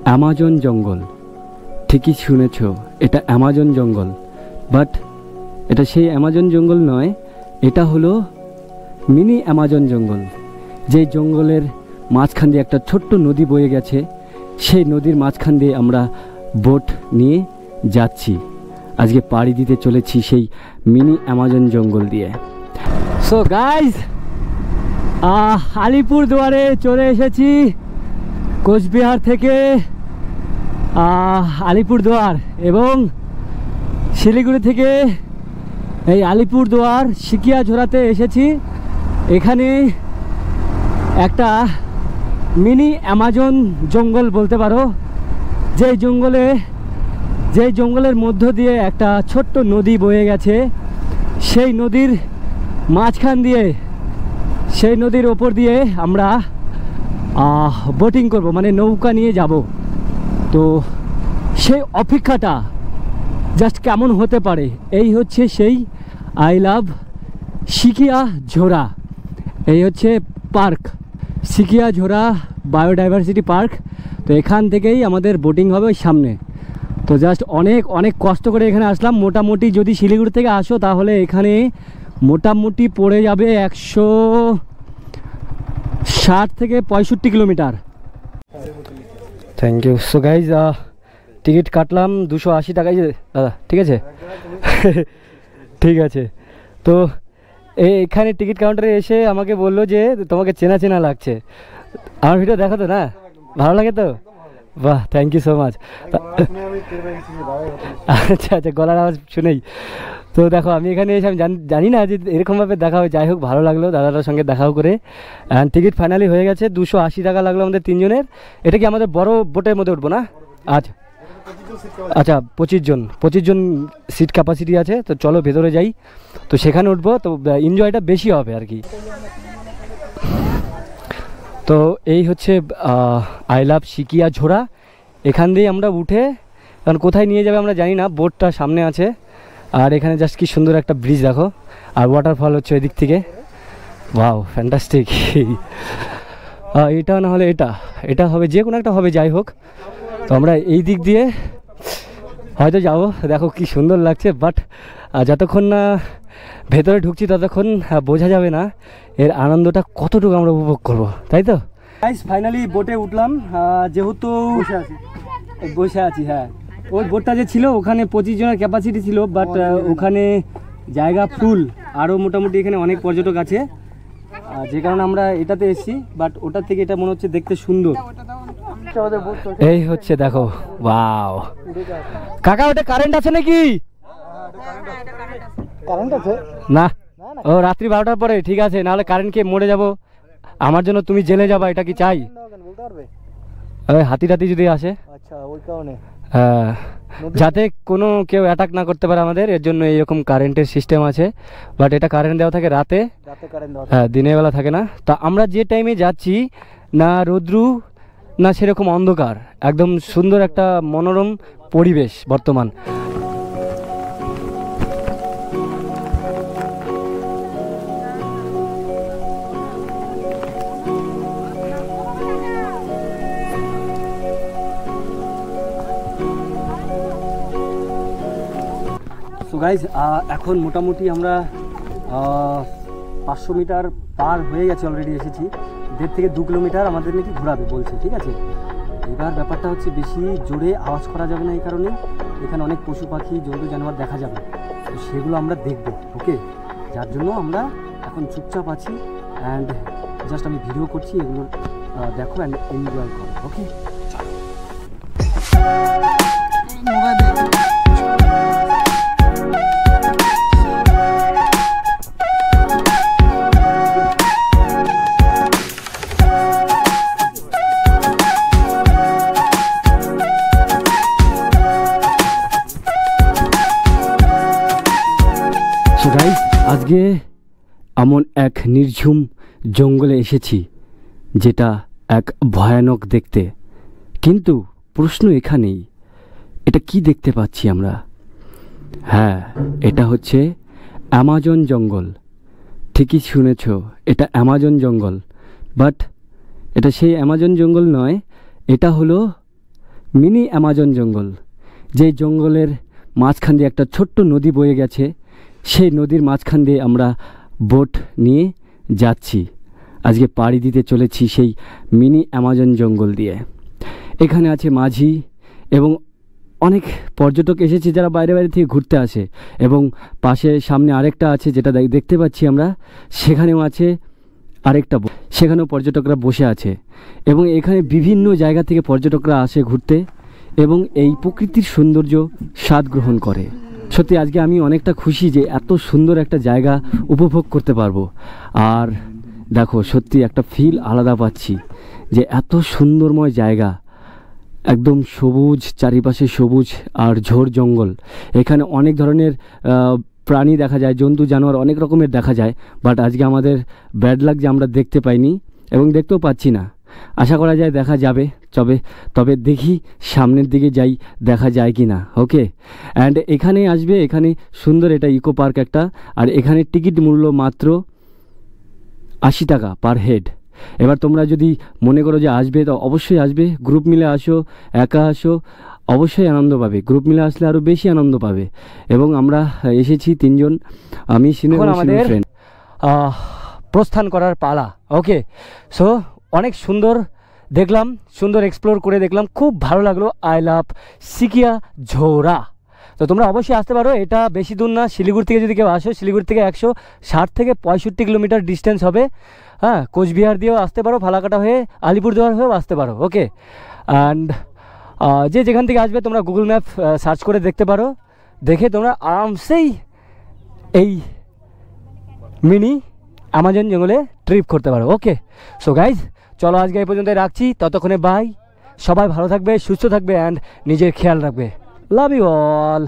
Amazon জঙ্গল। ঠিকই শুনেছ, এটা অ্যামাজন জঙ্গল, বাট এটা সেই অ্যামাজন জঙ্গল নয়, এটা হলো মিনি অ্যামাজন জঙ্গল। যেই জঙ্গলের মাঝখান দিয়ে একটা ছোট্ট নদী বয়ে গেছে, সেই নদীর মাঝখান দিয়ে আমরা বোট নিয়ে যাচ্ছি। আজকে পাড়ি দিতে চলেছি সেই মিনি অ্যামাজন জঙ্গল দিয়ে। সো গাইজ, আলিপুরদুয়ারে চলে এসেছি কোচবিহার থেকে আলিপুরদুয়ার, এবং শিলিগুড়ি থেকে এই আলিপুরদুয়ার সিকিয়াঝোড়াতে এসেছি। এখানে একটা মিনি অ্যামাজন জঙ্গল বলতে পারো, যেই জঙ্গলের মধ্য দিয়ে একটা ছোট্ট নদী বয়ে গেছে। সেই নদীর মাঝখান দিয়ে, সেই নদীর ওপর দিয়ে আমরা বোটিং করব, মানে নৌকা নিয়ে যাব। তো সেই অপেক্ষাটা জাস্ট কেমন হতে পারে, এই হচ্ছে সেই আই লাভ সিকিয়াঝোড়া। এই হচ্ছে পার্ক, সিকিয়াঝোড়া বায়োডাইভার্সিটি পার্ক। তো এখান থেকেই আমাদের বোটিং হবে ওই সামনে। তো জাস্ট অনেক কষ্ট করে এখানে আসলাম। মোটামুটি যদি শিলিগুড়ি থেকে আসো তাহলে এখানে মোটামুটি পড়ে যাবে 160 থেকে 65 kilometre. Thank you. So guys, ticket কাটলাম 280 টাকায় দাদা, ঠিক আছে? ঠিক আছে। তো এখানে টিকিট কাউন্টারে এসে আমাকে বললো যে তোমাকে চেনা চেনা লাগছে। আমার ভিডিও দেখো তো না? ভালো লাগে তো? বাহ, থ্যাংক ইউ সো মাচ। আচ্ছা আচ্ছা, গলার আওয়াজ শুনেই তো দেখো আমি এখানে এসে আমি জানি না যে এরকমভাবে দেখা হয়। যাই হোক, ভালো লাগলো দাদাটার সঙ্গে দেখাও করে। অ্যান্ড টিকিট ফাইনালি হয়ে গেছে, 280 টাকা লাগলো আমাদের তিনজনের। এটা কি আমাদের বড় বোটের মধ্যে উঠবো না? আচ্ছা আচ্ছা, 25 জন সিট ক্যাপাসিটি আছে। তো চলো ভেতরে যাই, তো সেখানে উঠবো, তো এনজয়টা বেশি হবে আর কি। তো এই হচ্ছে আই লাভ সিকিয়াঝোড়া। এখান দিয়ে আমরা উঠে, কারণ কোথায় নিয়ে যাবে আমরা জানি না, বোটটা সামনে আছে। আর এখানে জাস্ট কি সুন্দর একটা ব্রিজ দেখো, আর ওয়াটারফল হচ্ছে ওই দিক থেকে। Wow, fantastic. এটা না হলে এটা হবে, যে কোনো একটা হবে, যাই হোক। তো আমরা এই দিক দিয়ে হয়তো যাবো, দেখো কি সুন্দর লাগছে। বাট যতক্ষণ না ভেতরে ঢুকছি ততক্ষণ বোঝা যাবে না এর আনন্দটা কতটুকু আমরা উপভোগ করবো, তাই তো? গাইস, ফাইনালি বোটে উঠলাম। যেহেতু বসে আছি, হ্যাঁ, ওই বোটটা যে ছিল ওখানে 25 জনের ক্যাপাসিটি ছিল, বাট ওখানে জায়গা ফুল। আরও মোটামুটি এখানে অনেক পর্যটক আছে, যে কারণে আমরা এটাতে এসেছি। বাট ওটার থেকে এটা মনে হচ্ছে দেখতে সুন্দর। এই হচ্ছে দেখো, ওয়াও কাকা, ওটা কারেন্ট আছে নাকি? কারেন্ট আছে না? ও রাত্রি 12টার পরে, ঠিক আছে, নাহলে কারেন্ট খেয়ে মরে যাব। আমার জন্য তুমি জেলে যাবা, এটা কি চাই? হাতি যদি আসে, আচ্ছা, ওই কারণে, হ্যাঁ, যাতে কোনো কেউ অ্যাটাক না করতে পারে আমাদের, এর জন্য এইরকম কারেন্টের সিস্টেম আছে। বাট এটা কারেন্ট দেওয়া থাকে রাতে, হ্যাঁ, দিনের বেলা থাকে না। তা আমরা যে টাইমে যাচ্ছি, না রৌদ্রু না সেরকম অন্ধকার, একদম সুন্দর একটা মনোরম পরিবেশ বর্তমান। তো গাইজ, এখন মোটামুটি আমরা 500 মিটার পার হয়ে গেছে, অলরেডি এসেছি। 1.5 থেকে 2 কিলোমিটার আমাদের নাকি ঘোরাবে বলছে, ঠিক আছে? এবার ব্যাপারটা হচ্ছে বেশি জোরে আওয়াজ করা যাবে না, এই কারণে এখানে অনেক পশু পাখি, জন্তু জানোয়ার দেখা যাবে, তো সেগুলো আমরা দেখবো, ওকে? যার জন্য আমরা এখন চুপচাপ আছি, অ্যান্ড জাস্ট আমি ভিডিও করছি, এগুলো দেখো অ্যান্ড এনজয় করো, ওকে? আজকে এমন এক নির্ঝুম জঙ্গলে এসেছি, যেটা এক ভয়ানক দেখতে। কিন্তু প্রশ্ন এখানেই, এটা কি দেখতে পাচ্ছি আমরা? হ্যাঁ, এটা হচ্ছে অ্যামাজন জঙ্গল। ঠিকই শুনেছ, এটা অ্যামাজন জঙ্গল, বাট এটা সেই অ্যামাজন জঙ্গল নয়, এটা হলো মিনি অ্যামাজন জঙ্গল, যেই জঙ্গলের মাঝখান দিয়ে একটা ছোট্ট নদী বয়ে গেছে, সেই নদীর মাঝখান দিয়ে আমরা বোট নিয়ে যাচ্ছি। আজকে পাড়ি দিতে চলেছি সেই মিনি অ্যামাজন জঙ্গল দিয়ে। এখানে আছে মাঝি এবং অনেক পর্যটক এসেছে যারা বাইরে বাইরে থেকে ঘুরতে আসে, এবং পাশে সামনে আরেকটা আছে যেটা দেখতে পাচ্ছি আমরা, সেখানেও আছে আরেকটা, সেখানেও পর্যটকরা বসে আছে। এবং এখানে বিভিন্ন জায়গা থেকে পর্যটকরা আসে ঘুরতে এবং এই প্রকৃতির সৌন্দর্য স্বাদ গ্রহণ করে। সত্যি আজকে আমি অনেকটা খুশি যে এত সুন্দর একটা জায়গা উপভোগ করতে পারবো। আর দেখো, সত্যি একটা ফিল আলাদা পাচ্ছি যে এত সুন্দরময় জায়গা, একদম সবুজ, চারিপাশে সবুজ আর ঝোড় জঙ্গল। এখানে অনেক ধরনের প্রাণী দেখা যায়, জন্তু জানোয়ার অনেক রকমের দেখা যায়, বাট আজকে আমাদের ব্যাড লাক যে আমরা দেখতে পাইনি এবং দেখতেও পাচ্ছি না। আশা করা যায় দেখা যাবে, তবে দেখি সামনের দিকে যাই, দেখা যায় কি না। ওকে, অ্যান্ড এখানে আসবে, এখানে সুন্দর, এটা ইকো পার্ক একটা, আর এখানে টিকিট মূল্য মাত্র 80 টাকা পার হেড। এবার তোমরা যদি মনে করো যে আসবে, তো অবশ্যই আসবে, গ্রুপ মিলে আসো, একা আসো, অবশ্যই আনন্দ পাবে। গ্রুপ মিলে আসলে আরও বেশি আনন্দ পাবে। এবং আমরা এসেছি 3 জন, আমি সিনে আমাদের ফ্রেন্ড। প্রস্থান করার পালা। ওকে, সো অনেক সুন্দর দেখলাম, সুন্দর এক্সপ্লোর করে দেখলাম, খুব ভালো লাগলো। I love Sikiajhora. তো তোমরা অবশ্যই আসতে পারো, এটা বেশি দূর না। শিলিগুড়ি থেকে যদি কেউ আসো, শিলিগুড়ি থেকে 160 থেকে 65 কিলোমিটার ডিস্টেন্স হবে। হ্যাঁ, কোচবিহার দিয়েও আসতে পারো, ফালাকাটা হয়ে, আলিপুরদুয়ার হয়েও আসতে পারো। ওকে, অ্যান্ড যে যেখান থেকে আসবে তোমরা গুগল ম্যাপ সার্চ করে দেখতে পারো, দেখে তোমরা আরামসেই এই মিনি অ্যামাজন জঙ্গলে ট্রিপ করতে পারো। ওকে, সো গাইজ, চলো আজকে এই পর্যন্ত রাখছি, ততক্ষণে বাই। সবাই ভালো থাকবে, সুস্থ থাকবে, অ্যান্ড নিজের খেয়াল রাখবে। Love you all.